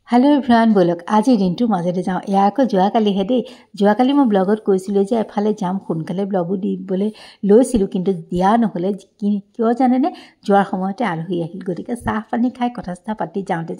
hello everyone बोलक आज दिनटो মাজেৰে যাওঁ ইয়াকো যোৱাকালিহে দেই যোৱাকালি মই ব্লগত কৈছিলোঁ যে এফালে যাম সোনকালে ব্লগো দিবলৈ লৈছিলোঁ কিন্তু দিয়া নহলে কিয় জানেনে যোৱাৰ সময়তে আলহী আহিল গতিকে চাহ পানী খাই কথা পাতি যাওঁতে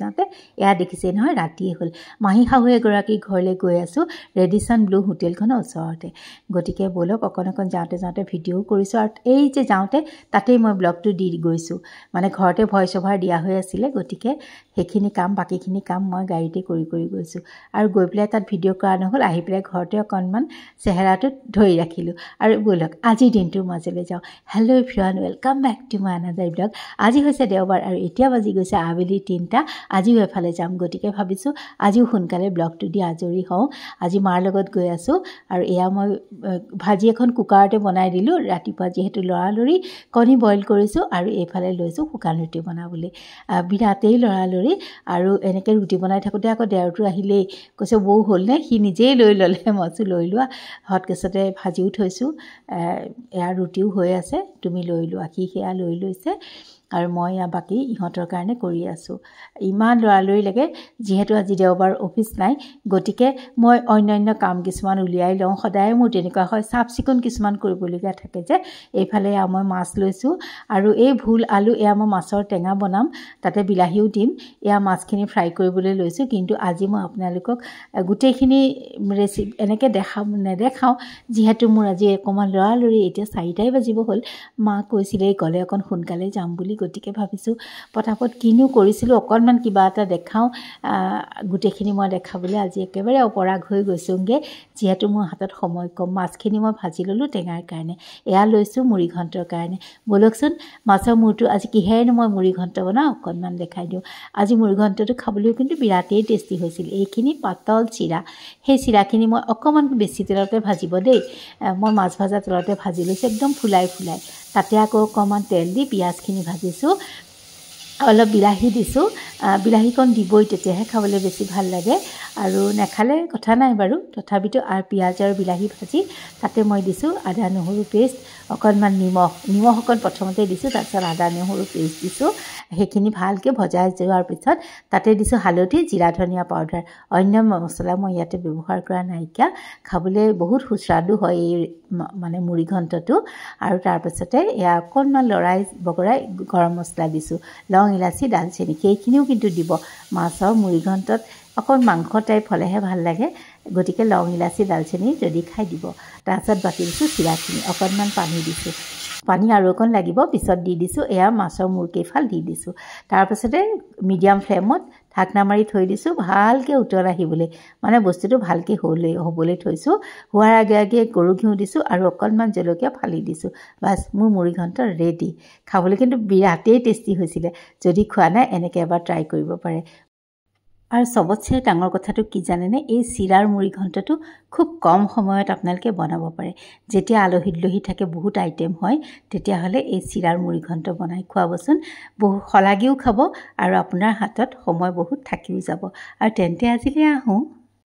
এয়া দেখিছে নহয় ৰাতিয়ে হ'ল মাহী শাহু এগৰাকী ঘৰলৈ গৈ আছোঁ ৰেডিসন ব্লু হোটেলখনৰ ওচৰতে গতিকে বলক অকণ যাওঁতে ভিডিঅ' কৰিছোঁ আৰু এই যে যাওঁতে তাতেই মই ব্লগটো দি গৈছোঁ মানে ঘৰতে ভইচ অভাৰ দিয়া হৈ আছিল গতিকে সেইখিনি কাম বাকিখিনি কাম মই গাড়ীতে কৰি গৈছোঁ আৰু গৈ পেলাই তাত ভিডিঅ' কৰা নহ'ল আহি পেলাই ঘৰতে অকণমান চেহেৰাটো ধৰি ৰাখিলোঁ আৰু বলক আজিৰ দিনটোৰ মাজলৈ যাওঁ hello' everyone welcome back to my another blog আজি হৈছে দেওবাৰ আৰু এতিয়া বাজি গৈছে আবেলি 3টা আজিও এফালে যাম গতিকে ভাবিছোঁ আজিও সোনকালে ব্লগটো দি আজৰি হওঁ আজি মাৰ লগত গৈ আছোঁ আৰু এয়া মই ভাজি এখন কুকাৰতে বনাই দিলোঁ ৰাতিপুৱা যিহেতু লৰালৰি কণী বইল কৰিছোঁ আৰু এইফালে লৈছোঁ শুকান ৰুটি বনাবলৈ বিৰাটেই লৰালৰি আৰু এনেকৈ ৰুটি বনাই থাকোঁতে আকৌ দেওৰটো আহিলেই কৈছে বৌ হ'লনে সি নিজেই লৈ ল'লে মইছো লৈ লোৱা হট গেছতে ভাজিও থৈছোঁ এয়া ৰুটিও হৈ আছে তুমি লৈ লোৱা সি সেয়া লৈ লৈছে আৰু মই বাকি ইহঁতৰ কাৰণে কৰি আছোঁ ইমান লৰালৰি লাগে যিহেতু আজি দেওবাৰ অফিচ নাই গতিকে মই অন্যান্য কাম কিছুমান উলিয়াই লওঁ সদায় মোৰ তেনেকুৱা হয় চাফ চিকুণ কিছুমান কৰিবলগীয়া থাকে যে এইফালে মই মাছ লৈছোঁ আৰু এই ভুল আলু এয়া মই মাছৰ টেঙা বনাম তাতে বিলাহীও দিম এয়া মাছখিনি ফ্ৰাই কৰিবলৈ লৈছোঁ কিন্তু আজি মই আপোনালোকক গোটেইখিনি ৰেচিপি এনেকৈ নেদেখাওঁ যিহেতু মোৰ আজি অকণমান লৰালৰি এতিয়া 4টাই বাজিব হ'ল মা কৈছিলে গ'লে অকণ সোনকালে যাম বুলি গতিকে ভাবিছোঁ পটাপট কিনো কৰিছিলোঁ অকণমান কিবা এটা দেখাওঁ গোটেইখিনি মই দেখাবলৈ আজি একেবাৰে অপৰাগ হৈ গৈছোঁগৈ যিহেতু মোৰ হাতত সময় কম মাছখিনি মই ভাজি ল'লোঁ টেঙাৰ কাৰণে এয়া লৈছোঁ মুড়ি ঘণ্টৰ কাৰণে বলকচোন মাছৰ মূৰটো আজি কিহেৰেনো মই মুড়ি ঘণ্ট বনাওঁ অকণমান দেখাই দিওঁ আজি মুড়ি ঘণ্টটো খাবলৈও কিন্তু বিৰাটেই টেষ্টি হৈছিল এইখিনি পাতল চিৰা সেই চিৰাখিনি মই অকণমান বেছি তেলতে ভাজিব দেই মই মাছ ভাজা তেলতে ভাজি লৈছোঁ একদম ফুলাই তাতে আকৌ অকণমান তেল দি পিঁয়াজখিনি ভাজিছোঁ অলপ বিলাহী দিছোঁ বিলাহীকণ দিবই তেতিয়াহে খাবলৈ বেছি ভাল লাগে আৰু নেখালে কথা নাই বাৰু তথাপিতো আৰু পিঁয়াজ আৰু বিলাহী ভাজি তাতে মই দিছোঁ আদা নহৰু পেষ্ট অকণমান নিমখ অকণ প্ৰথমতে দিছোঁ তাৰপিছত আদা নহৰু পেষ্ট দিছোঁ সেইখিনি ভালকৈ ভজাই যোৱাৰ পিছত তাতে দিছোঁ হালধি জিৰা ধনিয়া পাউডাৰ অন্য মছলা মই ইয়াতে ব্যৱহাৰ কৰা নাইকিয়া খাবলৈ বহুত সুস্বাদু হয় এই মানে মুড়ি ঘণ্টটো আৰু তাৰপিছতে এয়া অকণমান লৰাই বগৰাই গৰম মছলা দিছোঁ লং ইলাচি দালচেনি সেইখিনিও কিন্তু দিব মাছৰ মুড়ি ঘণ্টত অকণ মাংস টাইপ হ'লেহে ভাল লাগে গতিকে লং ইলাচি দালচেনি যদি খাই দিব তাৰপিছত বাকি দিছোঁ চিৰাখিনি অকণমান পানী দিছোঁ পানী আৰু অকণ লাগিব পিছত দি দিছোঁ এয়া মাছৰ মূৰকেইফাল দি দিছোঁ তাৰপিছতে মিডিয়াম ফ্লেমত ঢাকনা মাৰি থৈ দিছোঁ ভালকৈ উতল আহিবলৈ মানে বস্তুটো ভালকৈ হ'বলৈ থৈছোঁ হোৱাৰ আগে গৰু ঘিউ দিছোঁ আৰু অকণমান জলকীয়া ফালি দিছোঁ বাছ মোৰ মুড়ি ঘণ্ট ৰেডি খাবলৈ কিন্তু বিৰাটেই টেষ্টি হৈছিলে যদি খোৱা নাই এনেকৈ এবাৰ ট্ৰাই কৰিব পাৰে আৰু সবতছে ডাঙৰ কথাটো কি জানেনে এই চিৰাৰ মুড়ি ঘণ্টটো খুব কম সময়ত আপোনালোকে বনাব পাৰে যেতিয়া আলহী থাকে বহুত আইটেম হয় তেতিয়াহ'লে এই চিৰাৰ মুড়ি ঘণ্ট বনাই খুৱাবচোন বহু শলাগিও খাব আৰু আপোনাৰ হাতত সময় বহুত থাকিও যাব আৰু তেন্তে আজিলৈ আহোঁ